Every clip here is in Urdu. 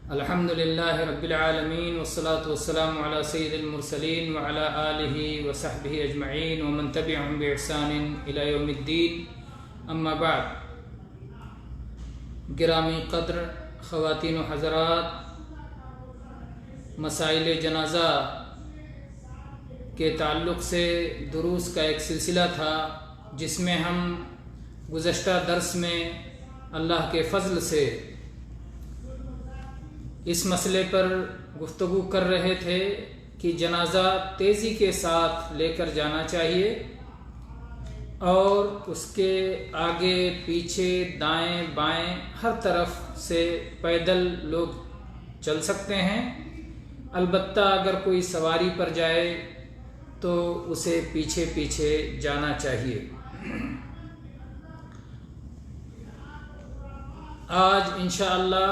الحمدللہ رب العالمین والصلاة والسلام علی سید المرسلین وعلی آلہ وصحبہ اجمعین ومن تبعهم بإحسان الی یوم الدین، اما بعد۔ گرامی قدر خواتین و حضرات، مسائل جنازہ کے تعلق سے دروس کا ایک سلسلہ تھا، جس میں ہم گزشتہ درس میں اللہ کے فضل سے اس مسئلے پر گفتگو کر رہے تھے کہ جنازہ تیزی کے ساتھ لے کر جانا چاہیے اور اس کے آگے پیچھے دائیں بائیں ہر طرف سے پیدل لوگ چل سکتے ہیں، البتہ اگر کوئی سواری پر جائے تو اسے پیچھے پیچھے جانا چاہیے۔ آج انشاءاللہ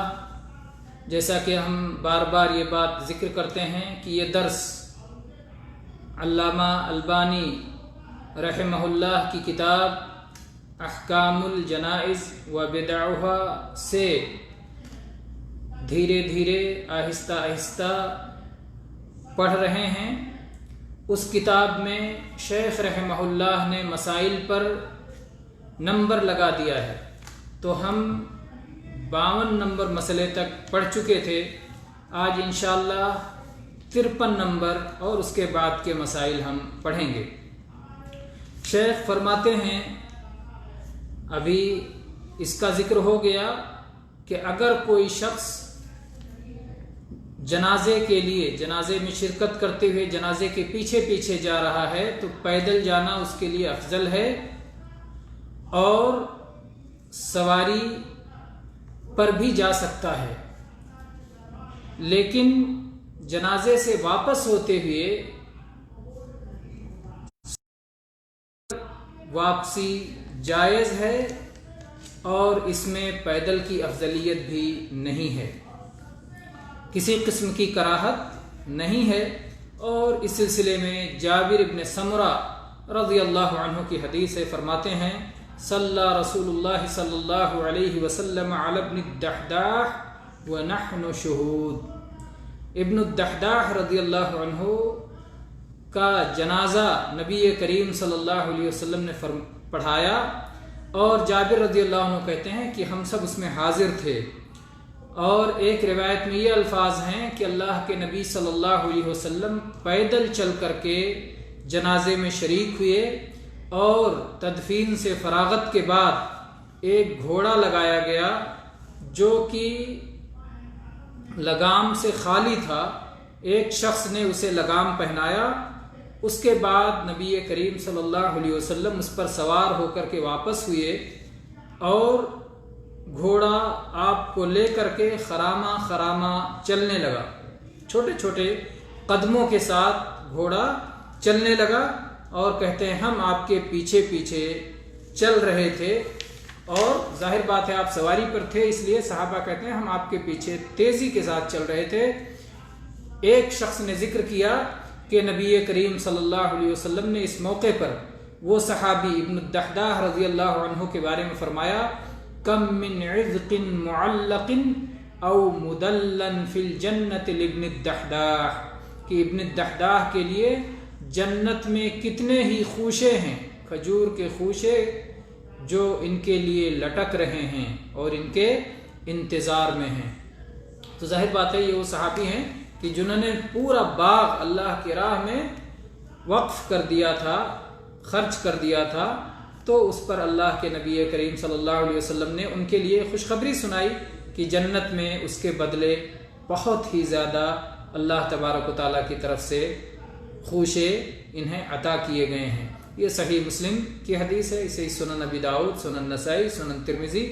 جیسا کہ ہم بار بار یہ بات ذکر کرتے ہیں کہ یہ درس علامہ البانی رحمہ اللہ کی کتاب احکام الجنائز و بدعها سے دھیرے دھیرے آہستہ آہستہ پڑھ رہے ہیں۔ اس کتاب میں شیخ رحمہ اللہ نے مسائل پر نمبر لگا دیا ہے، تو ہم 52 نمبر مسئلے تک پڑھ چکے تھے۔ آج انشاءاللہ 53 نمبر اور اس کے بعد کے مسائل ہم پڑھیں گے۔ شیخ فرماتے ہیں، ابھی اس کا ذکر ہو گیا کہ اگر کوئی شخص جنازے کے لیے جنازے میں شرکت کرتے ہوئے جنازے کے پیچھے پیچھے جا رہا ہے تو پیدل جانا اس کے لیے افضل ہے، اور سواری پر بھی جا سکتا ہے، لیکن جنازے سے واپس ہوتے ہوئے واپسی جائز ہے اور اس میں پیدل کی افضلیت بھی نہیں ہے، کسی قسم کی کراہت نہیں ہے۔ اور اس سلسلے میں جابر ابن سمرہ رضی اللہ عنہ کی حدیث ہے، فرماتے ہیں صلی رسول اللہ صلی اللہ علیہ وسلم علی ابن الدحداح ونحن شہود۔ ابن الدحداح رضی اللہ عنہ کا جنازہ نبی کریم صلی اللہ علیہ وسلم نے پڑھایا، اور جابر رضی اللہ عنہ کہتے ہیں کہ ہم سب اس میں حاضر تھے، اور ایک روایت میں یہ الفاظ ہیں کہ اللہ کے نبی صلی اللہ علیہ وسلم پیدل چل کر کے جنازے میں شریک ہوئے، اور تدفین سے فراغت کے بعد ایک گھوڑا لگایا گیا جو کہ لگام سے خالی تھا، ایک شخص نے اسے لگام پہنایا۔ اس کے بعد نبی کریم صلی اللہ علیہ وسلم اس پر سوار ہو کر کے واپس ہوئے، اور گھوڑا آپ کو لے کر کے خرامہ خرامہ چلنے لگا، چھوٹے چھوٹے قدموں کے ساتھ گھوڑا چلنے لگا، اور کہتے ہیں ہم آپ کے پیچھے پیچھے چل رہے تھے، اور ظاہر بات ہے آپ سواری پر تھے، اس لیے صحابہ کہتے ہیں ہم آپ کے پیچھے تیزی کے ساتھ چل رہے تھے۔ ایک شخص نے ذکر کیا کہ نبی کریم صلی اللہ علیہ وسلم نے اس موقع پر وہ صحابی ابن الدحداح رضی اللہ عنہ کے بارے میں فرمایا، کم من عذق معلق او مدلن فی الجنت لابن الدحداح، کہ ابن الدحداح کے لیے جنت میں کتنے ہی خوشے ہیں، کھجور کے خوشے جو ان کے لیے لٹک رہے ہیں اور ان کے انتظار میں ہیں۔ تو ظاہر بات ہے یہ وہ صحابی ہیں کہ جنہوں نے پورا باغ اللہ کی راہ میں وقف کر دیا تھا، خرچ کر دیا تھا، تو اس پر اللہ کے نبی کریم صلی اللہ علیہ وسلم نے ان کے لیے خوشخبری سنائی کہ جنت میں اس کے بدلے بہت ہی زیادہ اللہ تبارک و تعالیٰ کی طرف سے خوشے انہیں عطا کیے گئے ہیں۔ یہ صحیح مسلم کی حدیث ہے، اسے سنن ابی داؤد، سنن نسائی، سنن ترمذی،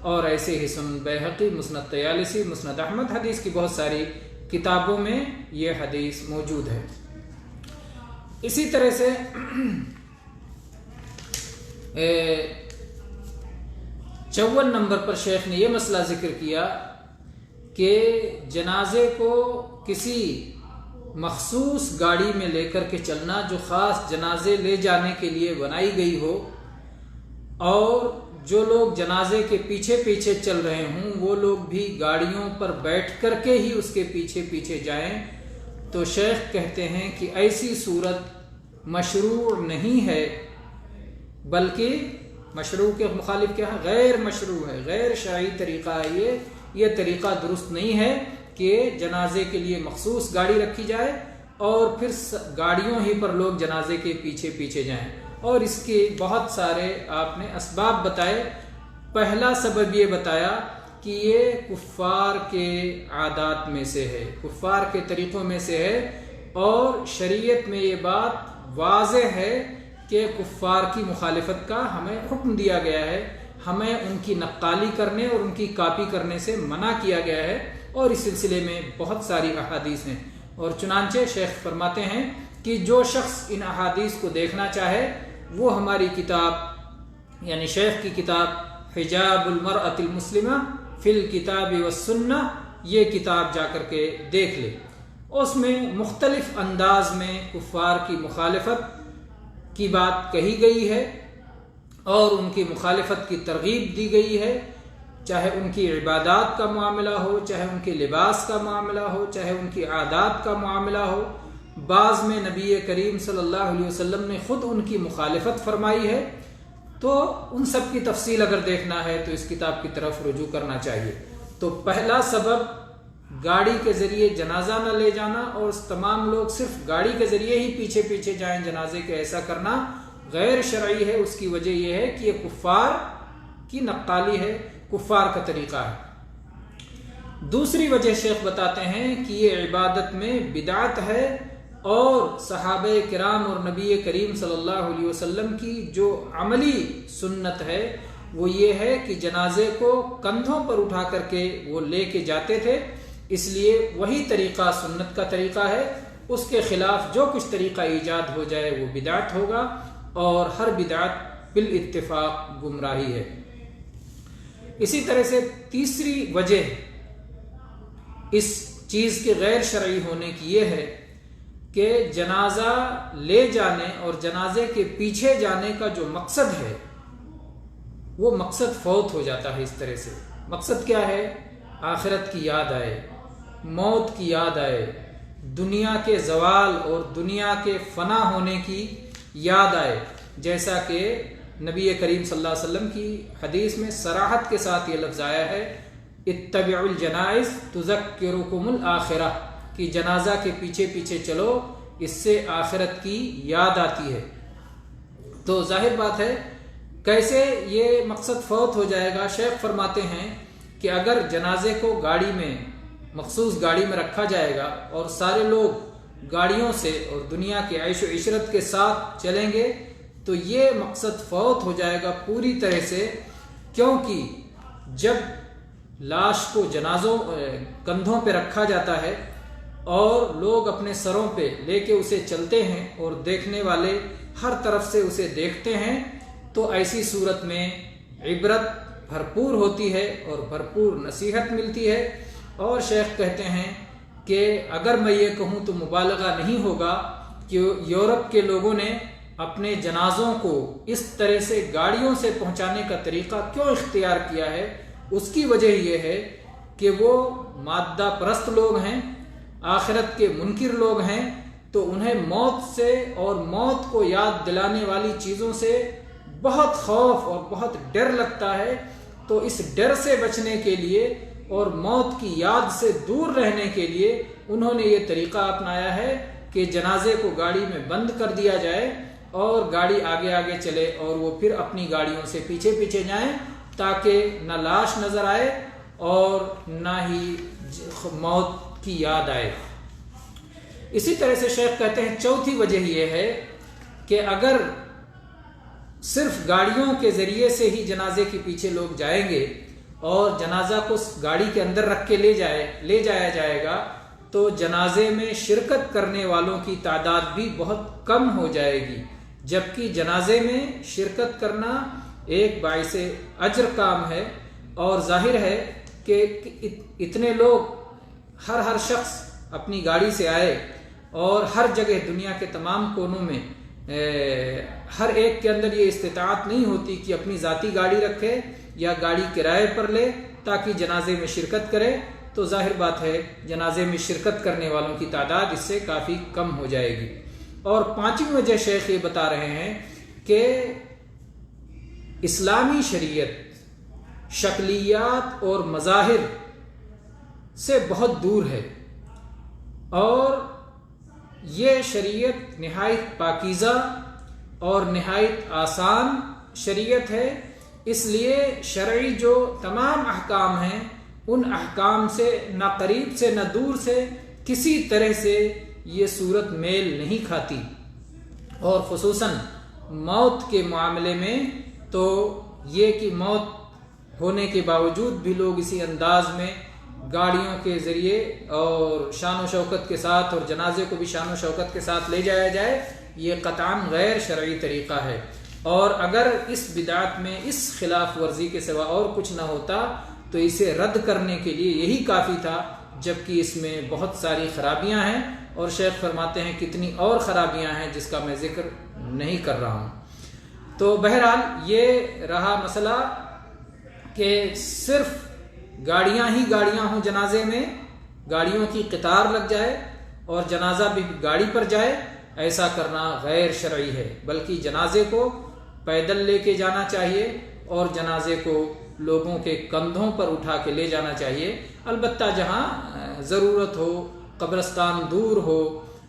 اور ایسے ہی سنن بیہقی، مسند طیالسی، مسند احمد، حدیث کی بہت ساری کتابوں میں یہ حدیث موجود ہے۔ اسی طرح سے 54 نمبر پر شیخ نے یہ مسئلہ ذکر کیا کہ جنازے کو کسی مخصوص گاڑی میں لے کر کے چلنا جو خاص جنازے لے جانے کے لیے بنائی گئی ہو، اور جو لوگ جنازے کے پیچھے پیچھے چل رہے ہوں وہ لوگ بھی گاڑیوں پر بیٹھ کر کے ہی اس کے پیچھے پیچھے جائیں، تو شیخ کہتے ہیں کہ ایسی صورت مشروع نہیں ہے، بلکہ مشروع کے مخالف کیا ہے؟ غیر مشروع ہے، غیر شرعی طریقہ ہے یہ طریقہ درست نہیں ہے کہ جنازے کے لیے مخصوص گاڑی رکھی جائے اور پھر گاڑیوں ہی پر لوگ جنازے کے پیچھے پیچھے جائیں۔ اور اس کے بہت سارے آپ نے اسباب بتائے۔ پہلا سبب یہ بتایا کہ یہ کفار کے عادات میں سے ہے، کفار کے طریقوں میں سے ہے، اور شریعت میں یہ بات واضح ہے کہ کفار کی مخالفت کا ہمیں حکم دیا گیا ہے، ہمیں ان کی نقالی کرنے اور ان کی کاپی کرنے سے منع کیا گیا ہے، اور اس سلسلے میں بہت ساری احادیث ہیں۔ اور چنانچہ شیخ فرماتے ہیں کہ جو شخص ان احادیث کو دیکھنا چاہے وہ ہماری کتاب یعنی شیخ کی کتاب حجاب المرأة المسلمہ فی الکتاب والسنہ، یہ کتاب جا کر کے دیکھ لے۔ اس میں مختلف انداز میں کفار کی مخالفت کی بات کہی گئی ہے اور ان کی مخالفت کی ترغیب دی گئی ہے، چاہے ان کی عبادات کا معاملہ ہو، چاہے ان کے لباس کا معاملہ ہو، چاہے ان کی عادات کا معاملہ ہو۔ بعض میں نبی کریم صلی اللہ علیہ وسلم نے خود ان کی مخالفت فرمائی ہے، تو ان سب کی تفصیل اگر دیکھنا ہے تو اس کتاب کی طرف رجوع کرنا چاہیے۔ تو پہلا سبب گاڑی کے ذریعے جنازہ نہ لے جانا اور تمام لوگ صرف گاڑی کے ذریعے ہی پیچھے پیچھے جائیں جنازے کے، ایسا کرنا غیر شرعی ہے۔ اس کی وجہ یہ ہے کہ یہ کفار کی نقالی ہے، کفار کا طریقہ ہے۔ دوسری وجہ شیخ بتاتے ہیں کہ یہ عبادت میں بدعت ہے، اور صحابہ کرام اور نبی کریم صلی اللہ علیہ وسلم کی جو عملی سنت ہے وہ یہ ہے کہ جنازے کو کندھوں پر اٹھا کر کے وہ لے کے جاتے تھے، اس لیے وہی طریقہ سنت کا طریقہ ہے۔ اس کے خلاف جو کچھ طریقہ ایجاد ہو جائے وہ بدعت ہوگا، اور ہر بدعت بالاتفاق گمراہی ہے۔ اسی طرح سے تیسری وجہ اس چیز کے غیر شرعی ہونے کی یہ ہے کہ جنازہ لے جانے اور جنازے کے پیچھے جانے کا جو مقصد ہے وہ مقصد فوت ہو جاتا ہے۔ اس طرح سے مقصد کیا ہے؟ آخرت کی یاد آئے، موت کی یاد آئے، دنیا کے زوال اور دنیا کے فنا ہونے کی یاد آئے، جیسا کہ نبی کریم صلی اللہ علیہ وسلم کی حدیث میں صراحت کے ساتھ یہ لفظ آیا ہے، اتبعوا الجنائز تذکرکم الآخرہ، کہ جنازہ کے پیچھے پیچھے چلو، اس سے آخرت کی یاد آتی ہے۔ تو ظاہر بات ہے کیسے یہ مقصد فوت ہو جائے گا؟ شیخ فرماتے ہیں کہ اگر جنازے کو گاڑی میں مخصوص گاڑی میں رکھا جائے گا اور سارے لوگ گاڑیوں سے اور دنیا کے عیش و عشرت کے ساتھ چلیں گے تو یہ مقصد فوت ہو جائے گا پوری طرح سے، کیونکہ جب لاش کو جنازوں کندھوں پہ رکھا جاتا ہے اور لوگ اپنے سروں پہ لے کے اسے چلتے ہیں اور دیکھنے والے ہر طرف سے اسے دیکھتے ہیں، تو ایسی صورت میں عبرت بھرپور ہوتی ہے اور بھرپور نصیحت ملتی ہے۔ اور شیخ کہتے ہیں کہ اگر میں یہ کہوں تو مبالغہ نہیں ہوگا کہ یورپ کے لوگوں نے اپنے جنازوں کو اس طرح سے گاڑیوں سے پہنچانے کا طریقہ کیوں اختیار کیا ہے، اس کی وجہ یہ ہے کہ وہ مادہ پرست لوگ ہیں، آخرت کے منکر لوگ ہیں، تو انہیں موت سے اور موت کو یاد دلانے والی چیزوں سے بہت خوف اور بہت ڈر لگتا ہے۔ تو اس ڈر سے بچنے کے لیے اور موت کی یاد سے دور رہنے کے لیے انہوں نے یہ طریقہ اپنایا ہے کہ جنازے کو گاڑی میں بند کر دیا جائے اور گاڑی آگے آگے چلے اور وہ پھر اپنی گاڑیوں سے پیچھے پیچھے جائیں، تاکہ نہ لاش نظر آئے اور نہ ہی موت کی یاد آئے۔ اسی طرح سے شیخ کہتے ہیں چوتھی وجہ یہ ہے کہ اگر صرف گاڑیوں کے ذریعے سے ہی جنازے کے پیچھے لوگ جائیں گے اور جنازہ کو گاڑی کے اندر رکھ کے لے جایا جائے گا تو جنازے میں شرکت کرنے والوں کی تعداد بھی بہت کم ہو جائے گی، جبکہ جنازے میں شرکت کرنا ایک باعث اجر کام ہے، اور ظاہر ہے کہ اتنے لوگ ہر شخص اپنی گاڑی سے آئے اور ہر جگہ دنیا کے تمام کونوں میں ہر ایک کے اندر یہ استطاعت نہیں ہوتی کہ اپنی ذاتی گاڑی رکھے یا گاڑی کرائے پر لے تاکہ جنازے میں شرکت کرے، تو ظاہر بات ہے جنازے میں شرکت کرنے والوں کی تعداد اس سے کافی کم ہو جائے گی۔ اور پانچویں وجہ شیخ یہ بتا رہے ہیں کہ اسلامی شریعت شکلیات اور مظاہر سے بہت دور ہے، اور یہ شریعت نہایت پاکیزہ اور نہایت آسان شریعت ہے۔ اس لیے شرعی جو تمام احکام ہیں ان احکام سے نہ قریب سے نہ دور سے کسی طرح سے یہ صورت میل نہیں کھاتی، اور خصوصاً موت کے معاملے میں تو یہ کہ موت ہونے کے باوجود بھی لوگ اسی انداز میں گاڑیوں کے ذریعے اور شان و شوکت کے ساتھ، اور جنازے کو بھی شان و شوکت کے ساتھ لے جایا جائے، یہ قطعاً غیر شرعی طریقہ ہے۔ اور اگر اس بدعت میں اس خلاف ورزی کے سوا اور کچھ نہ ہوتا تو اسے رد کرنے کے لیے یہی کافی تھا، جبکہ اس میں بہت ساری خرابیاں ہیں، اور شیخ فرماتے ہیں کتنی اور خرابیاں ہیں جس کا میں ذکر نہیں کر رہا ہوں۔ تو بہرحال یہ رہا مسئلہ کہ صرف گاڑیاں ہی گاڑیاں ہوں جنازے میں، گاڑیوں کی قطار لگ جائے اور جنازہ بھی گاڑی پر جائے، ایسا کرنا غیر شرعی ہے، بلکہ جنازے کو پیدل لے کے جانا چاہیے اور جنازے کو لوگوں کے کندھوں پر اٹھا کے لے جانا چاہیے، البتہ جہاں ضرورت ہو، قبرستان دور ہو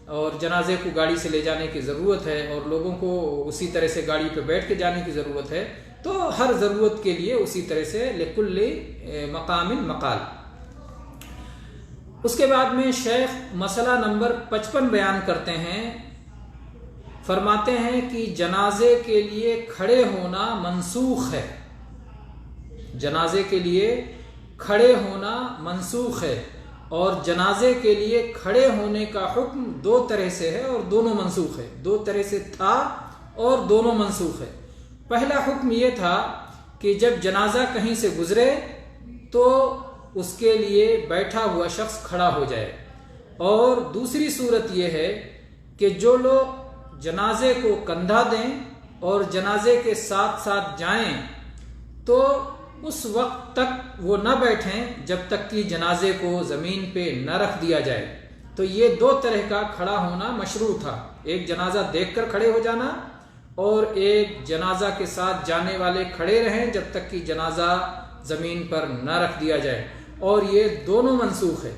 اور جنازے کو گاڑی سے لے جانے کی ضرورت ہے اور لوگوں کو اسی طرح سے گاڑی پہ بیٹھ کے جانے کی ضرورت ہے، تو ہر ضرورت کے لیے اسی طرح سے لکل مقام مقال۔ اس کے بعد میں شیخ مسئلہ نمبر 55 بیان کرتے ہیں، فرماتے ہیں کہ جنازے کے لیے کھڑے ہونا منسوخ ہے، جنازے کے لیے کھڑے ہونا منسوخ ہے، اور جنازے کے لیے کھڑے ہونے کا حکم دو طرح سے ہے اور دونوں منسوخ ہے، دو طرح سے تھا اور دونوں منسوخ ہے۔ پہلا حکم یہ تھا کہ جب جنازہ کہیں سے گزرے تو اس کے لیے بیٹھا ہوا شخص کھڑا ہو جائے، اور دوسری صورت یہ ہے کہ جو لوگ جنازے کو کندھا دیں اور جنازے کے ساتھ ساتھ جائیں تو اس وقت تک وہ نہ بیٹھیں جب تک کہ جنازے کو زمین پہ نہ رکھ دیا جائے۔ تو یہ دو طرح کا کھڑا ہونا مشروع تھا، ایک جنازہ دیکھ کر کھڑے ہو جانا اور ایک جنازہ کے ساتھ جانے والے کھڑے رہیں جب تک کہ جنازہ زمین پر نہ رکھ دیا جائے، اور یہ دونوں منسوخ ہے۔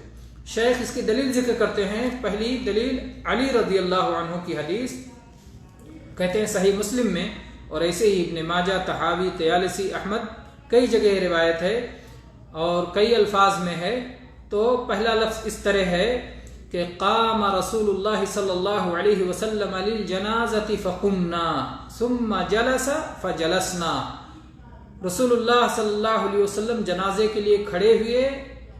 شیخ اس کی دلیل ذکر کرتے ہیں۔ پہلی دلیل علی رضی اللہ عنہ کی حدیث، کہتے ہیں صحیح مسلم میں اور ایسے ہی ابن ماجہ، طحاوی، طیالسی، احمد کئی جگہ روایت ہے اور کئی الفاظ میں ہے۔ تو پہلا لفظ اس طرح ہے کہ قام رسول اللہ صلی اللہ علیہ وسلم للجنازۃ فقمنا ثم جلس فجلسنا، رسول اللہ صلی اللہ علیہ وسلم جنازے کے لیے کھڑے ہوئے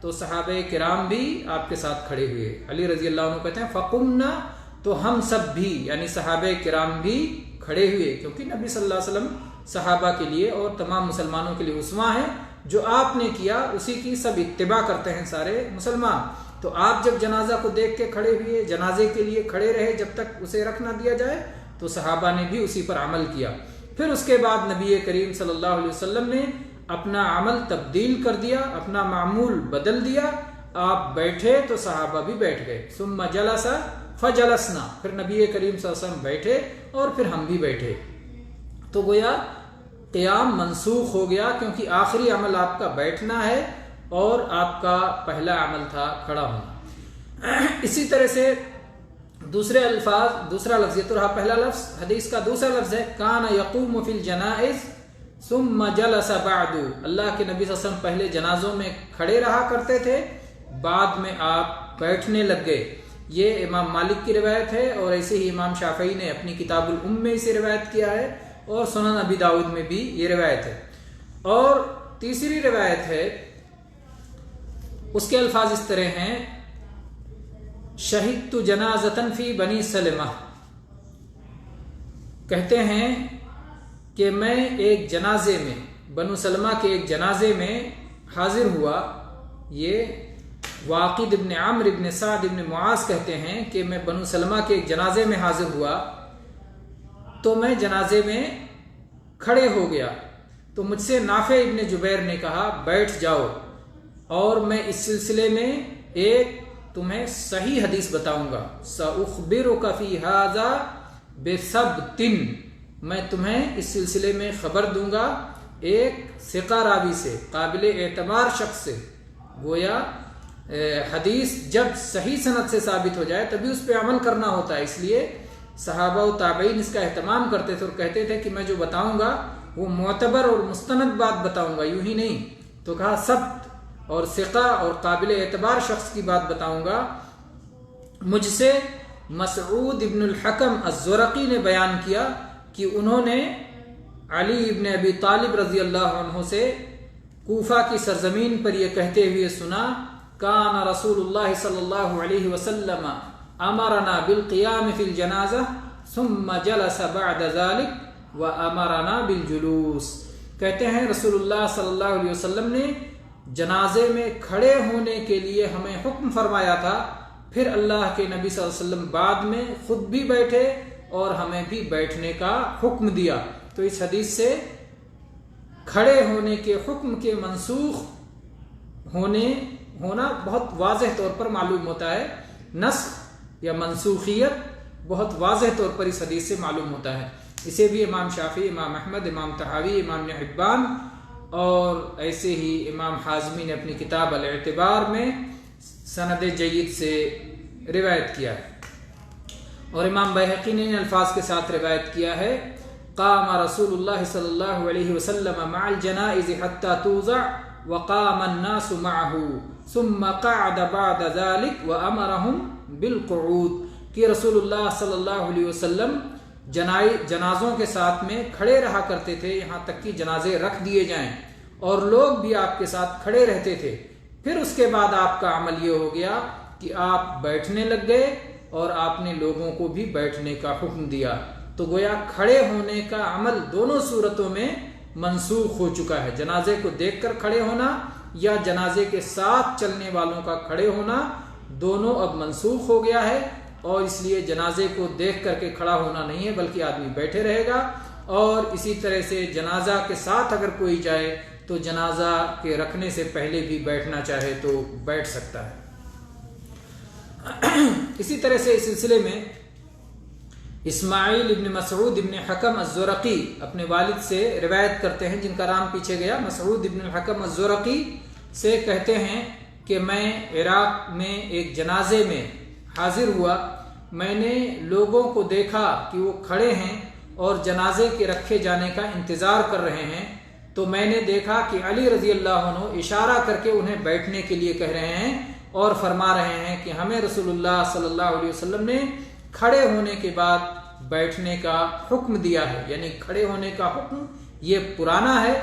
تو صحابہ کرام بھی آپ کے ساتھ کھڑے ہوئے۔ علی رضی اللہ عنہ کہتے ہیں فقمنا، تو ہم سب بھی یعنی صحابہ کرام بھی کھڑے ہوئے، کیونکہ نبی صلی اللہ علیہ وسلم صحابہ کے لیے اور تمام مسلمانوں کے لیے اسوہ ہیں، جو آپ نے کیا اسی کی سب اتباع کرتے ہیں سارے مسلمان۔ تو آپ جب جنازہ کو دیکھ کے کھڑے ہوئے، جنازے کے لیے کھڑے رہے جب تک اسے رکھ نہ دیا جائے، تو صحابہ نے بھی اسی پر عمل کیا۔ پھر اس کے بعد نبی کریم صلی اللہ علیہ وسلم نے اپنا عمل تبدیل کر دیا، اپنا معمول بدل دیا، آپ بیٹھے تو صحابہ بھی بیٹھ گئے، ثم جلس فجلسنا، پھر نبی کریم صلی اللہ علیہ وسلم بیٹھے اور پھر ہم بھی بیٹھے۔ تو گویا قیام منسوخ ہو گیا، کیونکہ آخری عمل آپ کا بیٹھنا ہے اور آپ کا پہلا عمل تھا کھڑا ہونا۔ اسی طرح سے دوسرے الفاظ، دوسرا لفظ، یہ تو رہا پہلا لفظ، حدیث کا دوسرا لفظ ہے کان یقوم فی الجنائز ثم جلس بعد، اللہ کے نبی صلی اللہ علیہ وسلم پہلے جنازوں میں کھڑے رہا کرتے تھے، بعد میں آپ بیٹھنے لگ گئے۔ یہ امام مالک کی روایت ہے اور ایسے ہی امام شافعی نے اپنی کتاب الام میں اسے روایت کیا ہے، اور سنن ابی داؤد میں بھی یہ روایت ہے۔ اور تیسری روایت ہے، اس کے الفاظ اس طرح ہیں شہدت جنازۃ فی بنی سلمہ، کہتے ہیں کہ میں ایک جنازے میں، بنو سلمہ کے ایک جنازے میں حاضر ہوا۔ یہ واقد ابن عمرو ابن سعد ابن معاذ کہتے ہیں کہ میں بنو سلمہ کے ایک جنازے میں حاضر ہوا، تو میں جنازے میں کھڑے ہو گیا تو مجھ سے نافع ابن جبیر نے کہا بیٹھ جاؤ، اور میں اس سلسلے میں ایک تمہیں صحیح حدیث بتاؤں گا، سأخبرک فی ھذا بثبت، میں تمہیں اس سلسلے میں خبر دوں گا ایک ثقہ راوی سے، قابل اعتبار شخص سے۔ گویا حدیث جب صحیح سند سے ثابت ہو جائے تبھی اس پہ عمل کرنا ہوتا ہے، اس لیے صحابہ و تابعین اس کا اہتمام کرتے تھے اور کہتے تھے کہ میں جو بتاؤں گا وہ معتبر اور مستند بات بتاؤں گا، یوں ہی نہیں۔ تو کہا ثبت اور ثقہ اور قابل اعتبار شخص کی بات بتاؤں گا۔ مجھ سے مسعود ابن الحکم الزرقی نے بیان کیا کہ انہوں نے علی ابن ابی طالب رضی اللہ عنہ سے کوفہ کی سرزمین پر یہ کہتے ہوئے سنا، کان رسول اللہ صلی اللہ علیہ وسلم امرنا بالقیام فی الجنازہ ثم جلس بعد ذلك وامرنا بالجلوس۔ کہتے ہیں رسول اللہ صلی اللہ علیہ وسلم نے جنازے میں کھڑے ہونے کے لیے ہمیں حکم فرمایا تھا، پھر اللہ کے نبی صلی اللہ علیہ وسلم بعد میں خود بھی بیٹھے اور ہمیں بھی بیٹھنے کا حکم دیا۔ تو اس حدیث سے کھڑے ہونے کے حکم کے منسوخ ہونا بہت واضح طور پر معلوم ہوتا ہے، نسخ یا منسوخیت بہت واضح طور پر اس حدیث سے معلوم ہوتا ہے۔ اسے بھی امام شافعی، امام احمد، امام طحاوی، امام ابن حبان اور ایسے ہی امام حازمی نے اپنی کتاب الاعتبار میں سند جید سے روایت کیا ہے، اور امام بیہقی نے ان الفاظ کے ساتھ روایت کیا ہے، قام رسول اللہ صلی اللہ علیہ وسلم مع الجنائز حتى توضع وقام الناس معه ثم قعد بعد ذلك وامرهم بالقعود، کہ رسول اللہ صلی اللہ علیہ وسلم جنازوں کے ساتھ میں کھڑے رہا کرتے تھے یہاں تک کہ جنازے رکھ دیے جائیں، اور لوگ بھی آپ کے ساتھ کھڑے رہتے تھے۔ پھر اس کے بعد آپ کا عمل یہ ہو گیا کہ آپ بیٹھنے لگ گئے اور آپ نے لوگوں کو بھی بیٹھنے کا حکم دیا۔ تو گویا کھڑے ہونے کا عمل دونوں صورتوں میں منسوخ ہو چکا ہے، جنازے کو دیکھ کر کھڑے ہونا یا جنازے کے ساتھ چلنے والوں کا کھڑے ہونا، دونوں اب منسوخ ہو گیا ہے، اور اس لیے جنازے کو دیکھ کر کے کھڑا ہونا نہیں ہے بلکہ آدمی بیٹھے رہے گا۔ اور اسی طرح سے جنازہ کے ساتھ اگر کوئی جائے تو جنازہ کے رکھنے سے پہلے بھی بیٹھنا چاہے تو بیٹھ سکتا ہے۔ اسی طرح سے اس سلسلے میں اسماعیل ابن مسعود ابن حکم الزرقی اپنے والد سے روایت کرتے ہیں، جن کا نام پیچھے گیا، مسعود ابن الحکم الزرقی سے کہتے ہیں کہ میں عراق میں ایک جنازے میں حاضر ہوا، میں نے لوگوں کو دیکھا کہ وہ کھڑے ہیں اور جنازے کے رکھے جانے کا انتظار کر رہے ہیں، تو میں نے دیکھا کہ علی رضی اللہ عنہ اشارہ کر کے انہیں بیٹھنے کے لیے کہہ رہے ہیں اور فرما رہے ہیں کہ ہمیں رسول اللہ صلی اللہ علیہ وسلم نے کھڑے ہونے کے بعد بیٹھنے کا حکم دیا ہے، یعنی کھڑے ہونے کا حکم یہ پرانا ہے،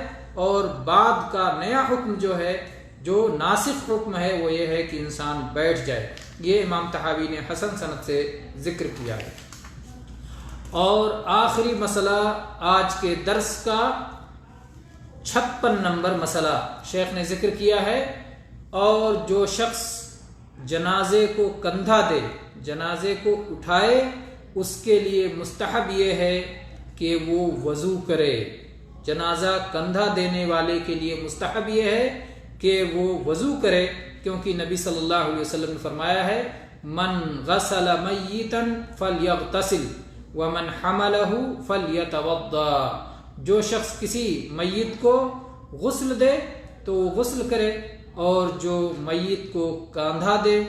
اور بعد کا نیا حکم جو ہے، جو ناسخ حکم ہے، وہ یہ ہے کہ انسان بیٹھ جائے۔ یہ امام طحاوی نے حسن سند سے ذکر کیا ہے۔ اور آخری مسئلہ آج کے درس کا 56 نمبر مسئلہ شیخ نے ذکر کیا ہے، اور جو شخص جنازے کو کندھا دے، جنازے کو اٹھائے، اس کے لیے مستحب یہ ہے کہ وہ وضو کرے۔ جنازہ کندھا دینے والے کے لیے مستحب یہ ہے کہ وہ وضو کرے، کیونکہ نبی صلی اللہ علیہ وسلم نے فرمایا ہے، من غسل میتا فلیغتسل ومن حملہ فلیتوضا، جو شخص کسی میت کو غسل دے تو وہ غسل کرے، اور جو میت کو کاندھا دے،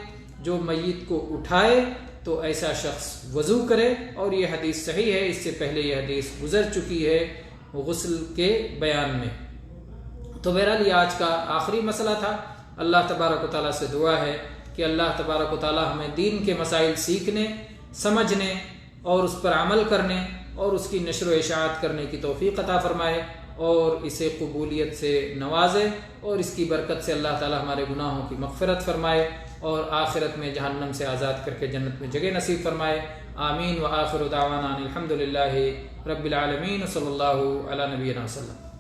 جو میت کو اٹھائے، تو ایسا شخص وضو کرے۔ اور یہ حدیث صحیح ہے، اس سے پہلے یہ حدیث گزر چکی ہے غسل کے بیان میں۔ تو بہرحال یہ آج کا آخری مسئلہ تھا۔ اللہ تبارک و تعالیٰ سے دعا ہے کہ اللہ تبارک و تعالیٰ ہمیں دین کے مسائل سیکھنے، سمجھنے اور اس پر عمل کرنے اور اس کی نشر و اشاعت کرنے کی توفیق عطا فرمائے، اور اسے قبولیت سے نوازے، اور اس کی برکت سے اللہ تعالیٰ ہمارے گناہوں کی مغفرت فرمائے، اور آخرت میں جہنم سے آزاد کر کے جنت میں جگہ نصیب فرمائے۔ آمین۔ وآخر دعوانا الحمد للہ رب العالمین، صلی اللہ علی نبینا وسلم۔